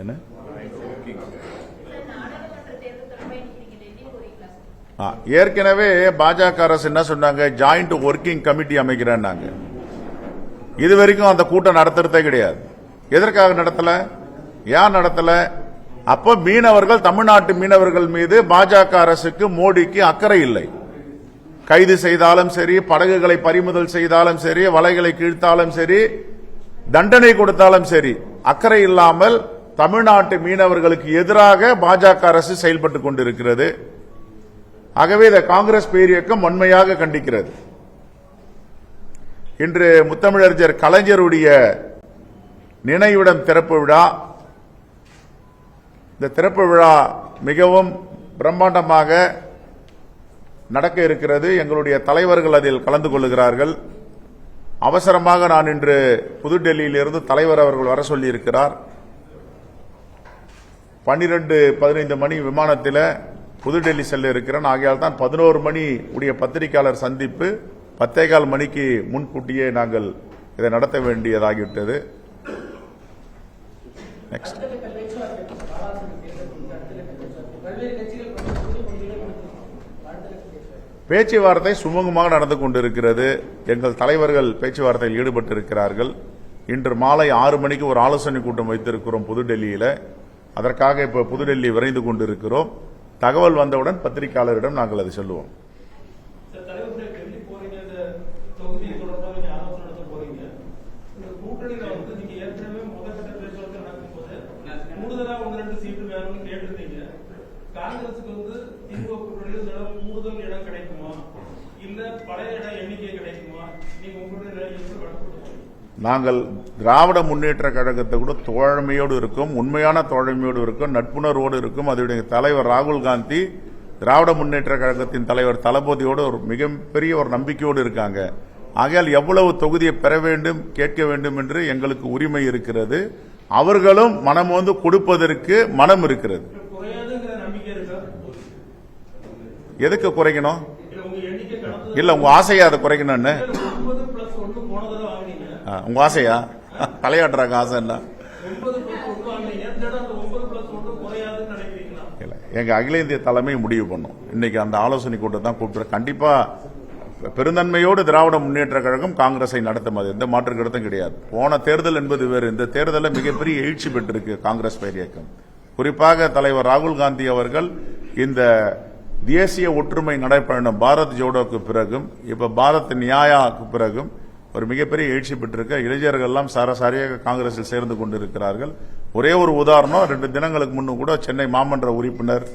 என்ன ஏற்கனவே பாஜக அரசு என்ன சொன்னாங்க, ஜாயிண்ட் ஒர்க்கிங் கமிட்டி அமைக்கிறேன்னாங்க. இதுவரைக்கும் அந்த கூட்டம் நடத்துறதே கிடையாது. எதற்காக நடத்தல, ஏன் நடத்தல? அப்ப மீனவர்கள், தமிழ்நாட்டு மீனவர்கள் மீது பாஜக அரசுக்கு, மோடிக்கு அக்கறை இல்லை. கைது செய்தாலும் சரி, படகுகளை பறிமுதல் செய்தாலும் சரி, வலைகளை கீழ்த்தாலும் சரி, தண்டனை கொடுத்தாலும் சரி, அக்கறை இல்லாமல் தமிழ்நாட்டு மீனவர்களுக்கு எதிராக பாஜக அரசு செயல்பட்டுக் கொண்டிருக்கிறது. ஆகவே இதை காங்கிரஸ் பேரியக்கம் வன்மையாக கண்டிக்கிறது. இன்று முத்தமிழறிஞர் கலைஞருடைய நினைவிடம் திறப்பு விழா. இந்த திறப்பு விழா மிகவும் பிரம்மாண்டமாக நடக்க இருக்கிறது. எங்களுடைய தலைவர்கள் அதில் கலந்து கொள்ளுகிறார்கள். அவசரமாக நான் இன்று புதுடெல்லியிலிருந்து தலைவர் அவர்கள் வர சொல்லி இருக்கிறார். 12-15 மணி விமானத்தில் புதுடெல்லி செல்ல இருக்கிறேன். ஆகையால் தான் 11 மணி உடைய பத்திரிகையாளர் சந்திப்பு 10:15 மணிக்கு முன்கூட்டியே நாங்கள் இதை நடத்த வேண்டியதாகிவிட்டது. நெக்ஸ்ட் பேச்சுவார்த்தை சுமூகமாக நடந்து கொண்டிருக்கிறது. எங்கள் தலைவர்கள் பேச்சுவார்த்தையில் ஈடுபட்டிருக்கிறார்கள். இன்று மாலை 6 மணிக்கு ஒரு ஆலோசனை கூட்டம் வைத்திருக்கிறோம் புதுடெல்லியில். அதற்காக இப்ப புதுடெல்லி விரைந்து கொண்டிருக்கிறோம். தகவல் வந்தவுடன் பத்திரிகையாளரிடம் நாங்கள் அதை சொல்லுவோம். நாங்கள் திராவிட முன்னேற்ற கழகத்தை கூட தோழமையோடு இருக்கும், உண்மையான தோழமையோடு இருக்கும், நட்புணர்வோடு இருக்கும். அதனுடைய தலைவர் ராகுல் காந்தி திராவிட முன்னேற்ற கழகத்தின் தலைவர் தளபதியோடு ஒரு மிகப்பெரிய ஒரு நம்பிக்கையோடு இருக்காங்க. ஆகையால் எவ்வளவு தொகுதியை பெற வேண்டும், கேட்க வேண்டும் என்று எங்களுக்கு உரிமை இருக்கிறது. அவர்களும் மனம் வந்து கொடுப்பதற்கு மனம் இருக்கிறது. எதுக்கு குறைக்கணும்? இல்ல உங்க ஆசையா அதை குறைக்கணும்னு உங்க ஆசையா? தலையாட்டுறாங்க ஆசை என்ன? எங்க அகில இந்திய தலைமை முடிவு பண்ணும். இன்னைக்கு அந்த ஆலோசனை கூட்டம் தான் கூப்பிட்டு கண்டிப்பா பெருந்தன்மையோடு திராவிட முன்னேற்ற கழகம் காங்கிரஸை நடத்தும். அது எந்த மாற்று கருத்தும் கிடையாது. போன தேர்தல் என்பது வேறு. இந்த தேர்தலில் மிகப்பெரிய எழுச்சி பெற்றிருக்கு காங்கிரஸ் பேரியக்கம். குறிப்பாக தலைவர் ராகுல் காந்தி அவர்கள் இந்த தேசிய ஒற்றுமை நடைபயணம் பாரத் ஜோடோக்கு பிறகும் இப்ப பாரத் நியாயாக்கு பிறகும் ஒரு மிகப்பெரிய எழுச்சி பெற்றிருக்க. இளைஞர்கள் எல்லாம் சாரசாரியாக காங்கிரஸில் சேர்ந்து கொண்டிருக்கிறார்கள். ஒரே ஒரு உதாரணம், 2 தினங்களுக்கு முன்னும் கூட சென்னை மாமன்ற உறுப்பினர்,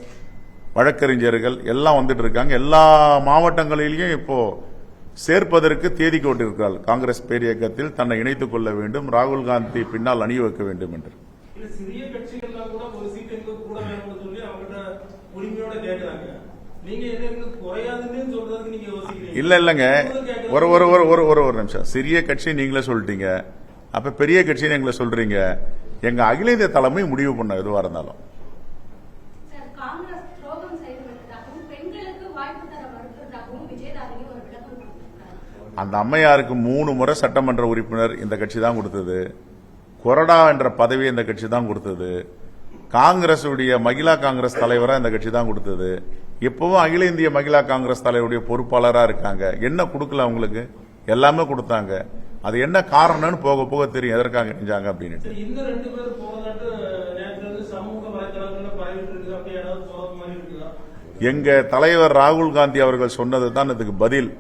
வழக்கறிஞர்கள் எல்லாம் வந்துட்டு இருக்காங்க. எல்லா மாவட்டங்களிலேயும் இப்போ சேர்ப்பதற்கு தேதி கொண்டிருக்கிறார்கள். காங்கிரஸ் பேரியக்கத்தில் தன்னை இணைத்துக் கொள்ள வேண்டும், ராகுல் காந்தி பின்னால் அணி வைக்க வேண்டும் என்று. இல்ல இல்லங்க, ஒரு ஒரு ஒரு ஒரு ஒரு நிமிஷம். சிறிய கட்சி நீங்களே சொல்லிட்டீங்க, அப்ப பெரிய கட்சின்னு எங்களை சொல்றீங்க. எங்க அகில இந்திய தலைமை முடிவு பண்ண எதுவா இருந்தாலும் அந்த அம்மையாருக்கு 3 முறை சட்டமன்ற உறுப்பினர் இந்த கட்சி தான் கொடுத்தது. கொறடா என்ற பதவி இந்த கட்சி தான் கொடுத்தது. காங்கிரஸ் மகிழா காங்கிரஸ் தலைவரா இந்த கட்சி தான் கொடுத்தது. இப்பவும் அகில இந்திய மகிழா காங்கிரஸ் தலைவருடைய பொறுப்பாளராக இருக்காங்க. என்ன கொடுக்கல அவங்களுக்கு? எல்லாமே கொடுத்தாங்க. அது என்ன காரணம்னு போக போக தெரியும் எதற்காக செஞ்சாங்க அப்படின்னு. எங்க தலைவர் ராகுல் காந்தி அவர்கள் சொன்னது தான் இதுக்கு பதில்.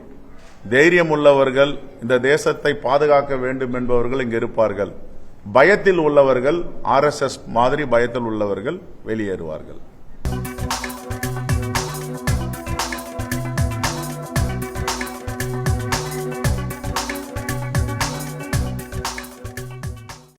தைரியம் உள்ளவர்கள், இந்த தேசத்தை பாதுகாக்க வேண்டும் என்பவர்கள் இங்கு இருப்பார்கள். பயத்தில் உள்ளவர்கள், RSS மாதிரி பயத்தில் உள்ளவர்கள் வெளியேறுவார்கள்.